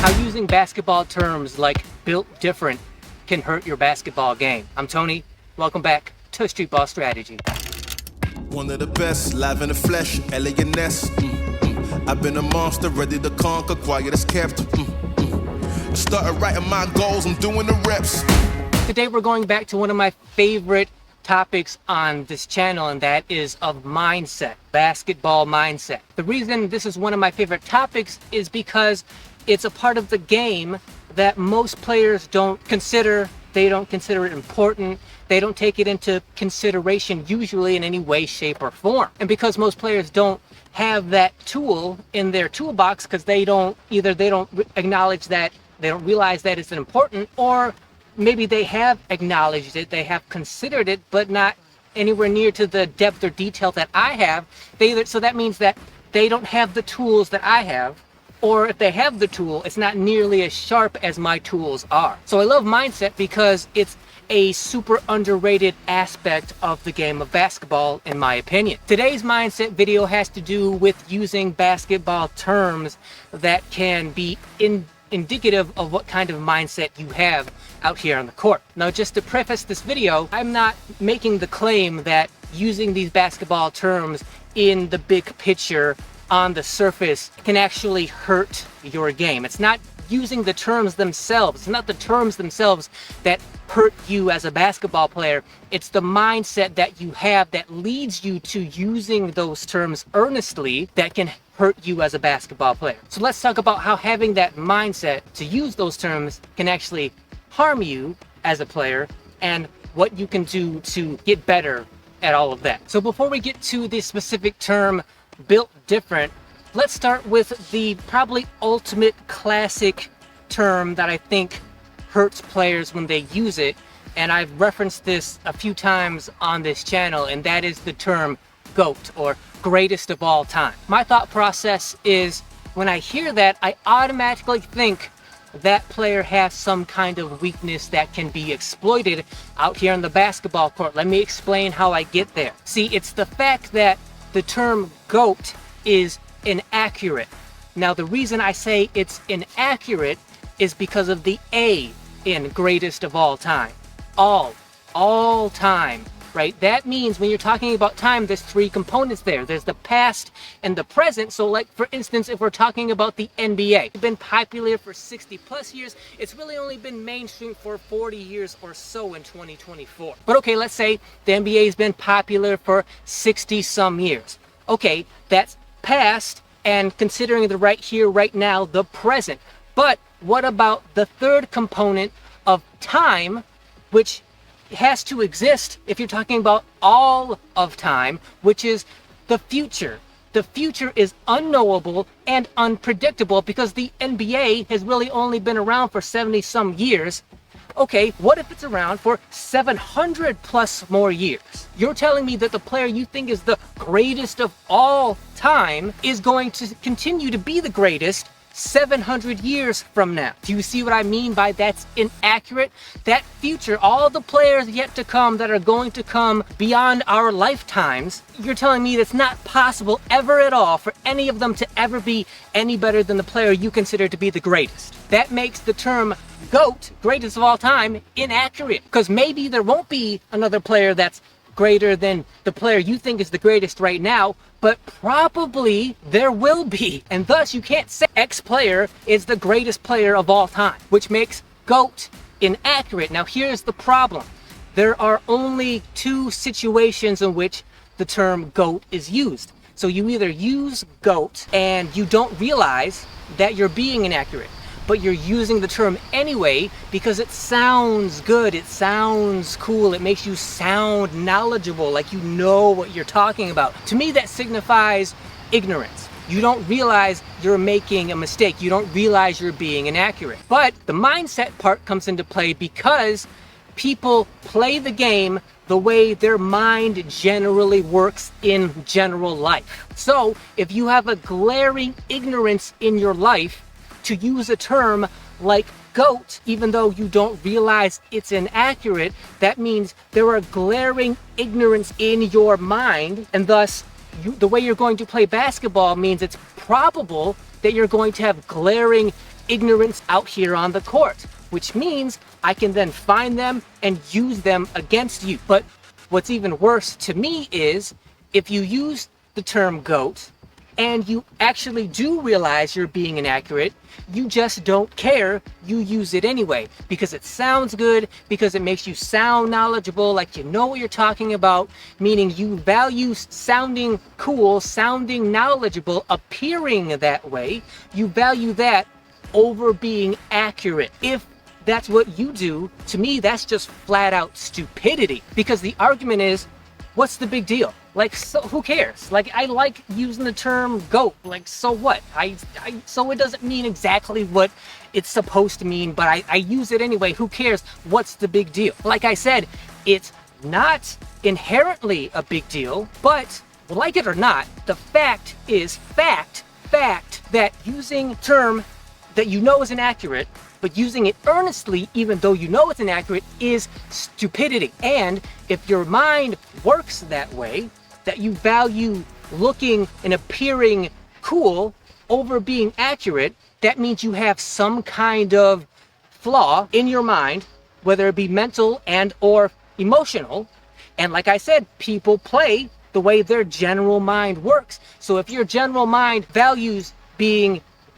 How using basketball terms like built different can hurt your basketball game. I'm Tony. Welcome back to Streetball Strategy. One of the best, live in the flesh, L.A.N.S. I've been a monster, ready to conquer, quiet as kept. I started writing my goals, I'm doing the reps. Today we're going back to one of my favorite topics on this channel, and that is of mindset, basketball mindset. The reason this is one of my favorite topics is because it's a part of the game that most players don't consider. They don't consider it important. They don't take it into consideration usually in any way, shape, or form. And because most players don't have that tool in their toolbox because they don't acknowledge that, they don't realize that it's important, or maybe they have acknowledged it, they have considered it, but not anywhere near to the depth or detail that I have. So that means that they don't have the tools that I have, or if they have the tool, it's not nearly as sharp as my tools are. So I love mindset because it's a super underrated aspect of the game of basketball, in my opinion. Today's mindset video has to do with using basketball terms that can be indicative of what kind of mindset you have out here on the court. Now, just to preface this video, I'm not making the claim that using these basketball terms in the big picture on the surface can actually hurt your game. It's not using the terms themselves. It's not the terms themselves that hurt you as a basketball player. It's the mindset that you have that leads you to using those terms earnestly that can hurt you as a basketball player. So let's talk about how having that mindset to use those terms can actually harm you as a player and what you can do to get better at all of that. So before we get to the specific term built different, let's start with the probably ultimate classic term that I think hurts players when they use it, and I've referenced this a few times on this channel, and that is the term GOAT, or greatest of all time. My thought process is, when I hear that, I automatically think that player has some kind of weakness that can be exploited out here on the basketball court. Let me explain how I get there. See, it's the fact that the term GOAT is inaccurate. Now, the reason I say it's inaccurate is because of the A in greatest of all time. All time, right? That means when you're talking about time, there's three components there. There's the past and the present. So like, for instance, if we're talking about the NBA, it's been popular for 60 plus years. It's really only been mainstream for 40 years or so in 2024. But okay, let's say the NBA has been popular for 60 some years. Okay, that's past, and considering the right here, right now, the present. But what about the third component of time, which has to exist if you're talking about all of time, which is the future. The future is unknowable and unpredictable because the NBA has really only been around for 70 some years. Okay, what if it's around for 700 plus more years? You're telling me that the player you think is the greatest of all time is going to continue to be the greatest 700 years from now. Do you see what I mean by that's inaccurate? That future, all the players yet to come that are going to come beyond our lifetimes, you're telling me that's not possible ever at all for any of them to ever be any better than the player you consider to be the greatest. That makes the term GOAT, greatest of all time, inaccurate, because maybe there won't be another player that's greater than the player you think is the greatest right now, but probably there will be. And thus you can't say X player is the greatest player of all time, which makes GOAT inaccurate. Now here's the problem. There are only two situations in which the term GOAT is used. So you either use GOAT and you don't realize that you're being inaccurate, but you're using the term anyway because it sounds good, it sounds cool, it makes you sound knowledgeable, like you know what you're talking about. To me, that signifies ignorance. You don't realize you're making a mistake. You don't realize you're being inaccurate. But the mindset part comes into play because people play the game the way their mind generally works in general life. So if you have a glaring ignorance in your life, to use a term like GOAT, even though you don't realize it's inaccurate, that means there are glaring ignorance in your mind, and thus the way you're going to play basketball means it's probable that you're going to have glaring ignorance out here on the court, which means I can then find them and use them against you. But what's even worse to me is if you use the term GOAT and you actually do realize you're being inaccurate, you just don't care. You use it anyway because it sounds good, because it makes you sound knowledgeable, like you know what you're talking about, meaning you value sounding cool, sounding knowledgeable, appearing that way. You value that over being accurate. If that's what you do, to me, that's just flat out stupidity, because the argument is, what's the big deal? Like, so who cares? Like, I like using the term GOAT. Like, so what? So it doesn't mean exactly what it's supposed to mean, but I use it anyway. Who cares? What's the big deal? Like I said, it's not inherently a big deal, but like it or not, the fact is fact that using a term that you know is inaccurate, but using it earnestly, even though you know it's inaccurate, is stupidity. And if your mind works that way, that you value looking and appearing cool over being accurate, that means you have some kind of flaw in your mind, whether it be mental and or emotional. And like I said, people play the way their general mind works. So if your general mind values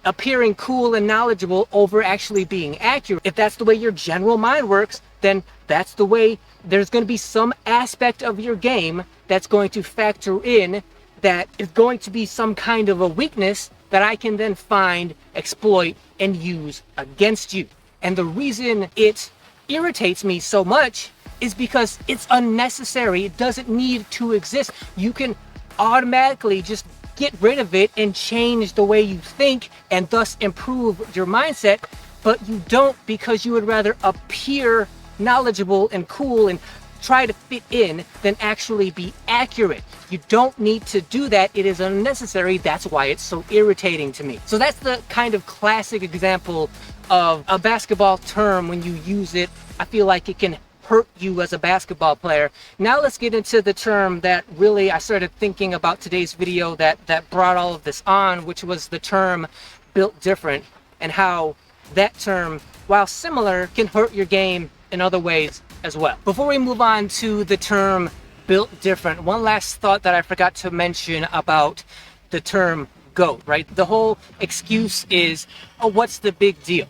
appearing cool and knowledgeable over actually being accurate, if that's the way your general mind works, then that's the way there's going to be some aspect of your game that's going to factor in, that is going to be some kind of a weakness that I can then find, exploit, and use against you. And the reason it irritates me so much is because it's unnecessary. It doesn't need to exist. You can automatically just get rid of it and change the way you think and thus improve your mindset, but you don't, because you would rather appear knowledgeable and cool and try to fit in than actually be accurate. You don't need to do that. It is unnecessary. That's why it's so irritating to me. So that's the kind of classic example of a basketball term. When you use it, I feel like it can hurt you as a basketball player. Now let's get into the term that really I started thinking about today's video that brought all of this on, which was the term built different, and how that term, while similar, can hurt your game in other ways as well. Before we move on to the term built different, one last thought that I forgot to mention about the term GOAT, right? The whole excuse is, oh, what's the big deal?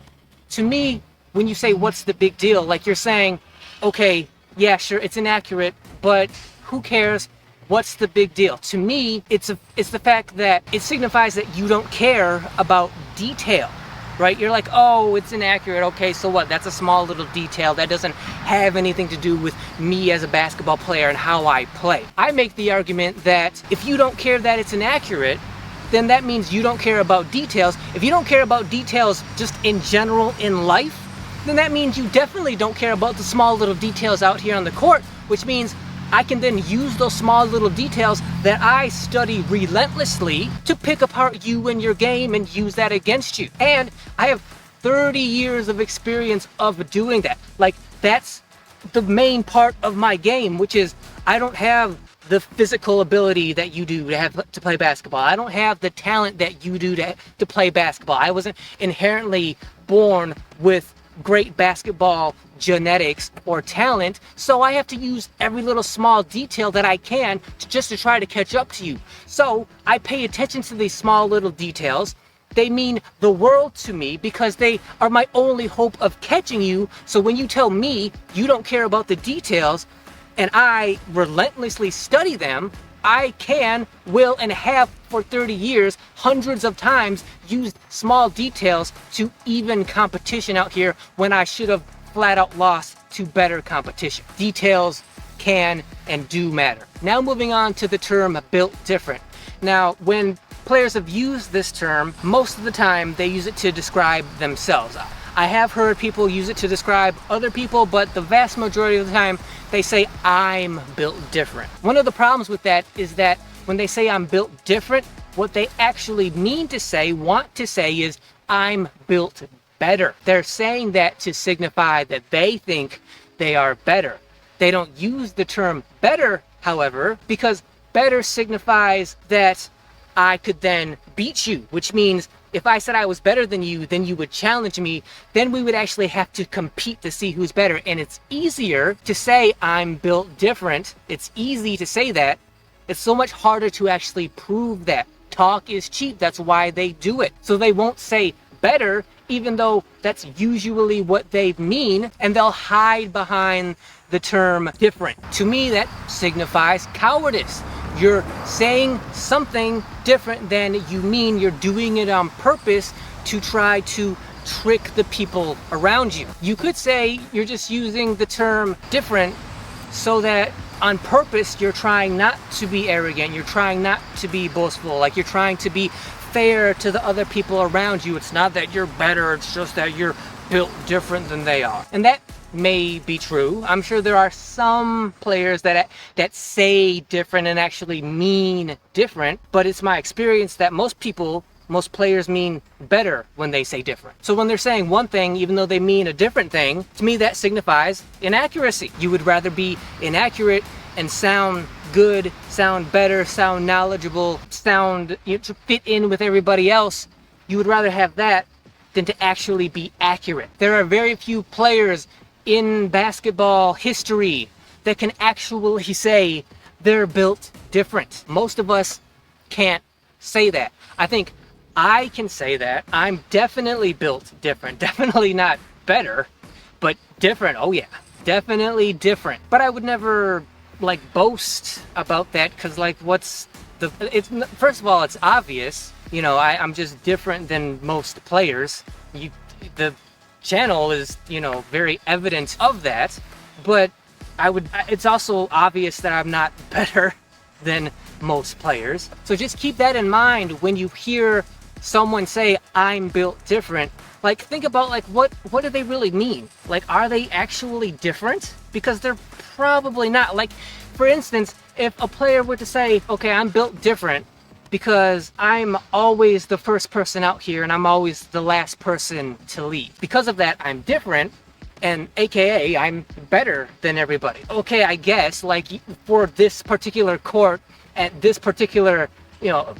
To me, when you say what's the big deal, like you're saying, okay, yeah, sure, it's inaccurate, but who cares? What's the big deal? To me, it's the fact that it signifies that you don't care about detail, right? You're like, oh, it's inaccurate. Okay, so what? That's a small little detail. That doesn't have anything to do with me as a basketball player and how I play. I make the argument that if you don't care that it's inaccurate, then that means you don't care about details. If you don't care about details just in general in life, then that means you definitely don't care about the small little details out here on the court, which means I can then use those small little details that I study relentlessly to pick apart you and your game and use that against you. And I have 30 years of experience of doing that. Like, that's the main part of my game, which is I don't have the physical ability that you do to play basketball. I don't have the talent that you do to play basketball. I wasn't inherently born with great basketball genetics or talent, so I have to use every little small detail that I can just to try to catch up to you. So I pay attention to these small little details. They mean the world to me because they are my only hope of catching you. So when you tell me you don't care about the details and I relentlessly study them, I can, will, and have for 30 years, hundreds of times, used small details to even competition out here when I should have flat out lost to better competition. Details can and do matter. Now moving on to the term built different. Now, when players have used this term, most of the time they use it to describe themselves. I have heard people use it to describe other people, but the vast majority of the time they say, I'm built different. One of the problems with that is that when they say I'm built different, what they actually mean to say, want to say, is I'm built better. They're saying that to signify that they think they are better. They don't use the term better, however, because better signifies that I could then beat you, which means If I said I was better than you, then you would challenge me. Then we would actually have to compete to see who's better. And it's easier to say I'm built different. It's easy to say that. It's so much harder to actually prove that. Talk is cheap. That's why they do it. So they won't say better, even though that's usually what they mean, and they'll hide behind the term different. To me, that signifies cowardice. You're saying something different than you mean. You're doing it on purpose to try to trick the people around you. You could say you're just using the term different so that on purpose you're trying not to be arrogant, you're trying not to be boastful, like you're trying to be fair to the other people around you. It's not that you're better, it's just that you're built different than they are. And that may be true. I'm sure there are some players that say different and actually mean different, but it's my experience that most players mean better when they say different. So when they're saying one thing, even though they mean a different thing, to me that signifies inaccuracy. You would rather be inaccurate and sound good, sound better, sound knowledgeable, sound, to fit in with everybody else. You would rather have that than to actually be accurate. There are very few players in basketball history that can actually say they're built different. Most of us can't say that. I think I can say that. I'm definitely built different. Definitely not better, but different. Oh yeah, definitely different. But I would never boast about that, because first of all, it's obvious. I'm just different than most players. The channel is, very evident of that, but it's also obvious that I'm not better than most players. So just keep that in mind when you hear someone say I'm built different. Think about what do they really mean? Are they actually different? Because they're probably not. For instance, if a player were to say, okay, I'm built different because I'm always the first person out here and I'm always the last person to leave. Because of that, I'm different, and AKA I'm better than everybody. Okay, I guess for this particular court at this particular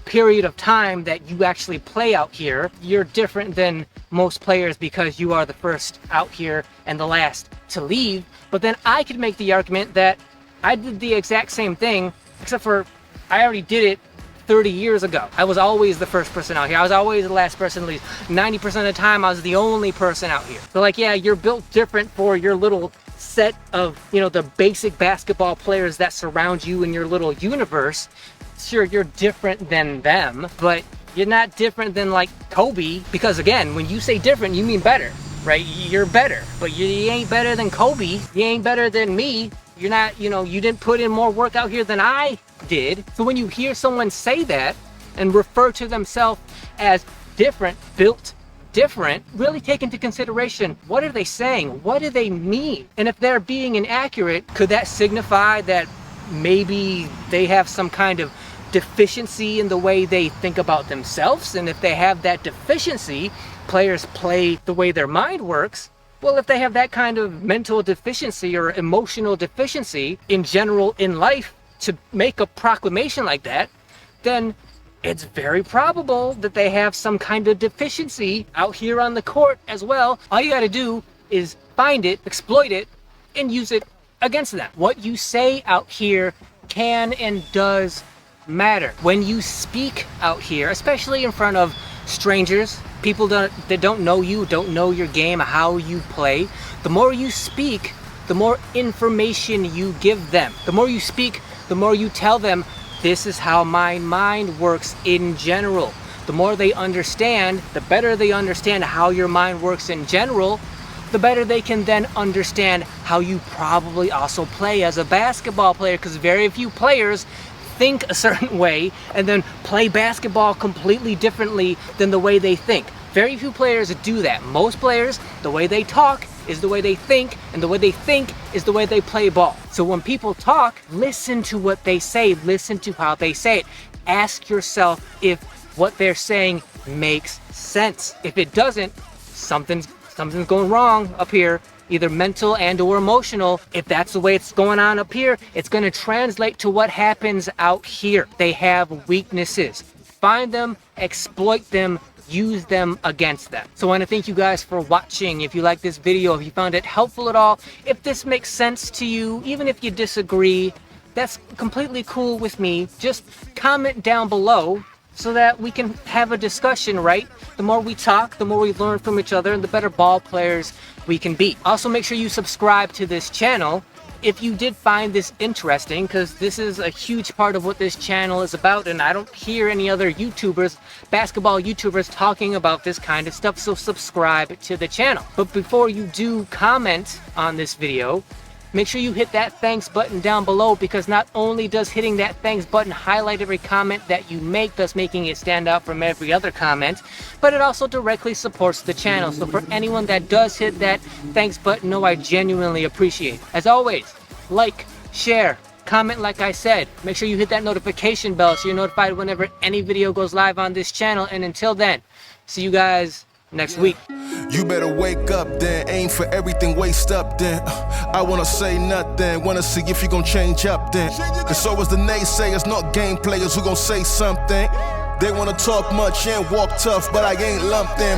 period of time that you actually play out here, you're different than most players because you are the first out here and the last to leave. But then I could make the argument that I did the exact same thing, except for I already did it 30 years ago. I was always the first person out here. I was always the last person to leave. 90% of the time, I was the only person out here. So yeah, you're built different for your little set of, the basic basketball players that surround you in your little universe. Sure, you're different than them, but you're not different than Kobe, because again, when you say different, you mean better, right? You're better, but you ain't better than Kobe. You ain't better than me. You're not, you didn't put in more work out here than I did. So when you hear someone say that and refer to themselves as different, built different, really take into consideration, what are they saying? What do they mean? And if they're being inaccurate, could that signify that maybe they have some kind of deficiency in the way they think about themselves? And if they have that deficiency, players play the way their mind works. Well, if they have that kind of mental deficiency or emotional deficiency in general in life to make a proclamation like that, then it's very probable that they have some kind of deficiency out here on the court as well. All you got to do is find it, exploit it, and use it against them. What you say out here can and does matter. When you speak out here, especially in front of strangers, people that don't know you, don't know your game, how you play, the more you speak, the more information you give them. The more you speak, the more you tell them, this is how my mind works in general. The more they understand, the better they understand how your mind works in general, the better they can then understand how you probably also play as a basketball player, because very few players think a certain way and then play basketball completely differently than the way they think. Very few players do that. Most players, the way they talk is the way they think, and the way they think is the way they play ball. So when people talk, listen to what they say, listen to how they say it. Ask yourself if what they're saying makes sense. If it doesn't, something's going wrong up here, either mental and or emotional. If that's the way it's going on up here, it's going to translate to what happens out here. They have weaknesses. Find them, exploit them, use them against them. So I want to thank you guys for watching. If you like this video, if you found it helpful at all, if this makes sense to you, even if you disagree, that's completely cool with me. Just comment down below so that we can have a discussion, right? The more we talk, the more we learn from each other, and the better ball players we can be. Also, make sure you subscribe to this channel if you did find this interesting, because this is a huge part of what this channel is about, and I don't hear any other YouTubers, basketball YouTubers, talking about this kind of stuff, so subscribe to the channel. But before you do comment on this video, make sure you hit that thanks button down below, because not only does hitting that thanks button highlight every comment that you make, thus making it stand out from every other comment, but it also directly supports the channel. So for anyone that does hit that thanks button, know I genuinely appreciate it. As always, like, share, comment like I said. Make sure you hit that notification bell so you're notified whenever any video goes live on this channel. And until then, see you guys next week. You better wake up then, aim for everything, waist up then. I wanna say nothing, wanna see if you gon' change up then. Cause so is the naysayers, not game players who gon' say something. They wanna talk much and walk tough, but I ain't lumped in.